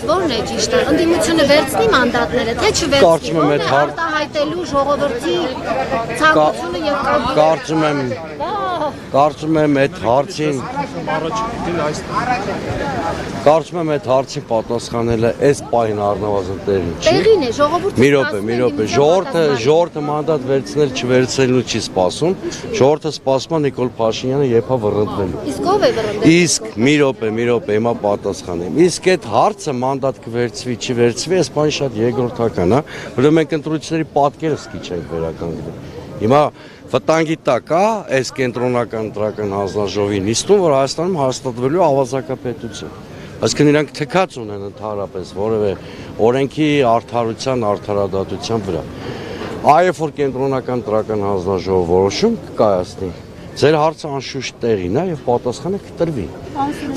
որն է ճիշտը, ընդդիմությունը վերցնի մանդատները, թե չվերցնի, որն է արտահայտելու ժողովրդի ցանկությունը եւ կարծում եմ այդ հարցին պատասխանելը այս պահին առնվազն տեղին չի։ Տեղին է, ժողովուրդը մի րոպե, ժողովուրդը մանդատ վերցնել չվերցնելու չի սպասում, ժողովուրդը սպասում է Նիկոլ Փաշինյանը երբ է վռնդվելու։ Իսկ ով է վռնդվելու։ Իսկ մի րոպե, հիմա պատասխանեմ։ Իսկ այդ հարցը մանդատ կվերցվի, չի վերցվի, այս բանը շատ երկրորդական է, որովհետեւ մենք ընտրությունների պատկերը սկիչ ենք վերականգնել։ Հիմա վտանգի տակ է այս կենտրոնական ընտրական հանձնաժողովի նիստում, որ Հայաստանում հաստատվելու ավազակապետություն։ Այսինքն իրանք թքած ունեն ընդհանրապես որևէ օրենքի արդարադատության վրա։ Այո, որ կենտրոնական ընտրական հանձնաժողով որոշում կկայացնի, ձեր հարցը անշուշտ տեղին է եւ պատասխանը կտրվի։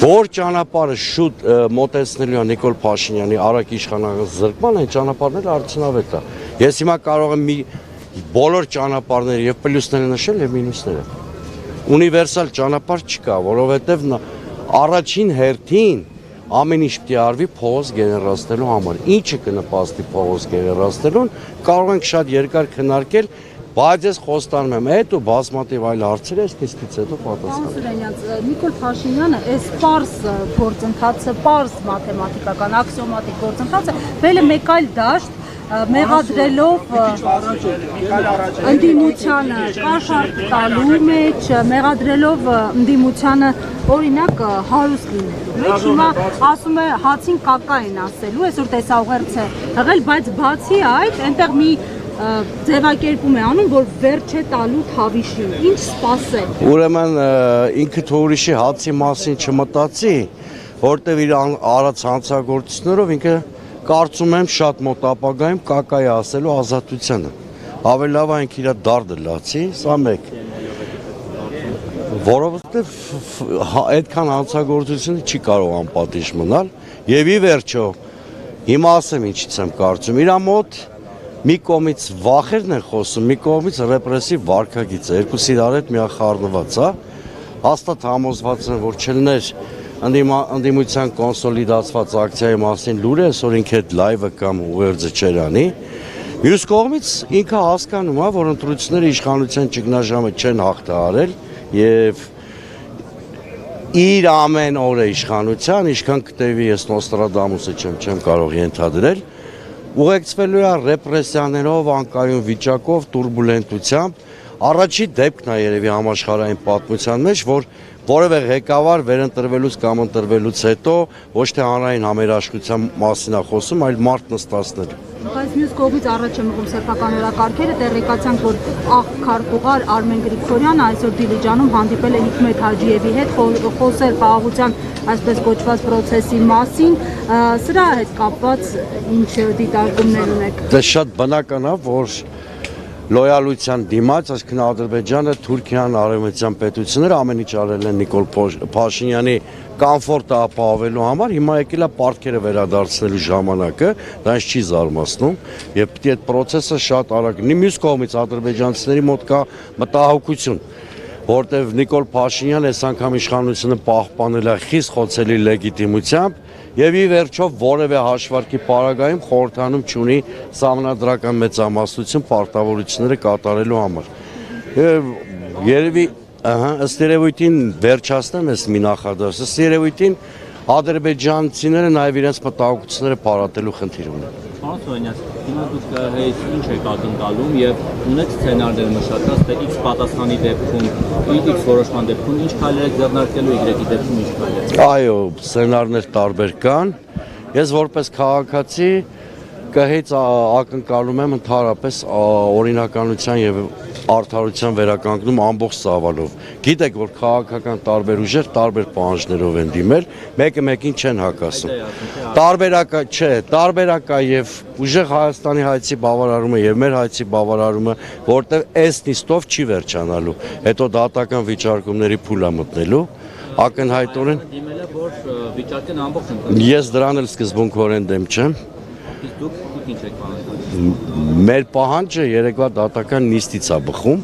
Որ ճանապարհը շուտ մոտեցնելու է Նիկոլ Փաշինյանի արագ իշխանական զրկման, այն ճանապարհները արդյունավետ է։ Ես հիմա կարող եմ բոլոր ճանապարհները եւ պլյուսները նշել եւ մինուսները։ Ունիվերսալ ճանապարհ չկա, որովհետեւ առաջին հերթին ամեն ինչ պետք է արվի փողոց գեներացնելու համար։ Ինչը կնպաստի փողոց գեներացնելուն, կարող ենք շատ երկար քննարկել, բայց ես խոստանում եմ, այդ ու բազմաթիվ այլ հարցեր ես քիստից հետո պատասխանեմ։ Նիկոլ Փաշինյանը այս պարզ գործընթացը, պարզ մաթեմատիկական, աքսիոմատիկ գործընթացը վելը մեկ այլ դաշտ մեղադրելով ընդդիմությանը կաշառք տալու մեջ, մեղադրելով ընդդիմությանը օրինակ հարուստ լինելու մեջ, հիմա ասում է հացին կակա են ասելու, այսօր տեսաուղերձ է եղել, բայց բացի այդ, այնտեղ մի ձևակերպում է անում, որ վերջ է տալու Թավիշին, ինչ սպասել։ Ուրեմն ինքը ուրիշի հացի մասին չմտածի, որտեղ իր արած հանցագործություններով ինքը կարծում եմ շատ մոտ ապագայում կակայի ասելու ազատությանը։ Ավելի լավ այն իր դարդը լացի, սա մեկ։ Որովհետև այդքան հանցագործությունը չի կարող անպատիժ մնալ եւ ի վերջո հիմա ասեմ ինչից եմ կարծում։ Իր մոտ մի կողմից վախերն են խոսում, մի կողմից ռեպրեսիվ վարքագիծ է, երկուսի իրար հետ միախառնված է։ Հաստատ համոզված են, որ չլներ ընդդիմության կոնսոլիդացված ակցիայի մասին լուրը, այսօր ինքը այդ լայվը կամ ուղերձը չեր անի։ Մյուս կողմից ինքը հասկանում է, որ ընտրությունները իշխանության ճգնաժամը չեն հաղթահարել եւ իր ամեն օրը իշխանության, ինչքան կտևի ես Նոստրադամուսը չեմ կարող ենթադրել, ուղեկցվելու է ռեպրեսիաներով, անկայուն վիճակով, տուրբուլենտությամբ, առաջի դեպքն է երևի համաշխարհային պատմության մեջ, որ որևէ ղեկավար վերընտրվելուց կամ ընտրվելուց հետո ոչ թե հանրային համերաշխության մասին է խոսում, այլ մարդ նստածներ։ Բայց մյուս կողմից առաջ է մղում սեփական օրակարգերը, տեղեկացանք, որ քարտուղար Արմեն Գրիգորյանը այսօր Դիլիջանում հանդիպել է Հիկմետ Հաջիևի հետ, խոսել խաղաղության այսպես կոչված process-ի մասին, սրա հետ կապված ինչ դիտարկումներ ունեք։ Դա շատ բնական է, որ լոյալության դիմաց, այսինքն Ադրբեջանը, Թուրքիան, արևմտյան պետությունները ամեն ինչ արել են Նիկոլ Փաշինյանի կոմֆորտը ապահովելու համար, հիմա եկել է պարտքերը վերադարձնելու ժամանակը, դա ինձ չի զարմացնում, եւ պետք է այդ process-ը շատ արագ լինի։ Մյուս կողմից ադրբեջանցիների մոտ կա մտահոգություն, որտեղ Նիկոլ Փաշինյանը այս անգամ իշխանությունը պահպանել է խիստ խոցելի լեգիտիմությամբ եւ ի վերջո որևէ հաշվարկի պարագայում խորհրդանում չունի սահմանադրական մեծամասնություն պարտավորությունները կատարելու համար։ Երևի, ըստ երևույթին վերջացնեմ այս մի նախադասը, ըստ երևույթին ադրբեջանցիները նաեւ իրենց մտահոգությունները պարատելու խնդիր ունեն։ Պարոն Սոյանյան, հիմա դուք ինչ եք ակնկալում եւ ունեք սցենարներ մշակած, թե X պատասխանի դեպքում, X որոշման դեպքում ինչ քայլեր եք ձեռնարկելու, Y-ի դեպքում ինչ քայլեր։ Այո, սցենարներ տարբեր կան։ Ես որպես քաղաքացի կհեծ ակնկալում եմ ընդհանրապես օրինականության եւ արդարության վերականգնում ամբողջ ծավալով։ Գիտեք, որ քաղաքական տարբեր ուժեր տարբեր պահանջներով են դիմել, մեկը մեկին չեն հակասում։ Տարբերակա եւ ուժեղ Հայաստանի հայցի բավարարումը եւ մեր հայցի բավարարումը, որտեղ այս նիստով չի վերջանալու։ Հետո դատական վիճարկումների փուլ է մտնելու, ակնհայտորեն դիմել է, որ վիճարկեն ամբողջ Ես դրան էլ սկզբունքորեն դեմ չեմ։ Դուք ինչ եք պահանջում։ Մեր պահանջը երեկվա դատական նիստից է բխում,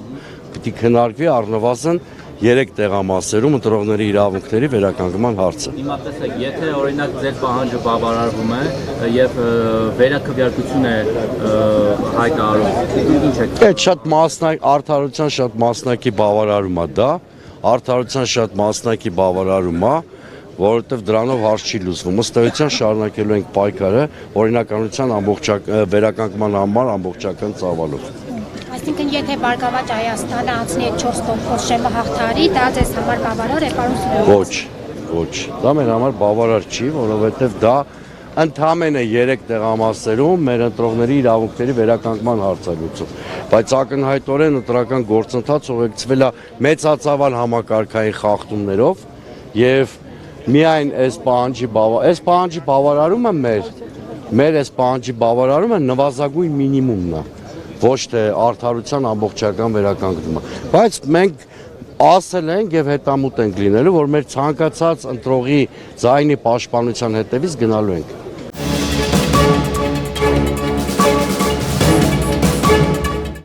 պիտի քննարկվի առնվազն 3 տեղամասերում ընտրողների իրավունքների վերականգնման հարցը։ Հիմա տեսեք, եթե օրինակ ձեր պահանջը բավարարվում է եւ վերակվյարկություն է հայտարարում, ինչ է։ Այդ շատ մասնակ արդարության շատ մասնակի բավարարում է դա, արդարության շատ մասնակի բավարարում է, որովհետև դրանով հարց չի լուծվում։ Ըստ էության շարունակելու ենք պայքարը օրինականության վերականգնման համար ամբողջական ծավալով։ Այսինքն եթե Բարգավաճ Հայաստանը անցնի այդ 4 տոկոս շեմը հաղթարի, դա ձեզ համար բավարար է, պարոն Սուրեն։ Ոչ։ Դա մեր համար բավարար չի, որովհետև դա ընդամենը 3 տեղամասերում մեր ընտրողների իրավունքների վերականգնման հարց է լուծում։ Բայց ակնհայտորեն ընտրական գործընթաց ուղեկցվել է մեծածավալ համակարգային խախտումներով եւ միայն այս պահանջի բավարարումը մեր այս պահանջի բավարարումը նվազագույն մինիմումն է, ոչ թե արդարության ամբողջական վերականգնումը։ Բայց մենք ասել ենք եւ հետամուտ ենք լինելու, որ մեր ցանկացած ընտրողի ձայնի պաշտպանության հետևից գնալու ենք։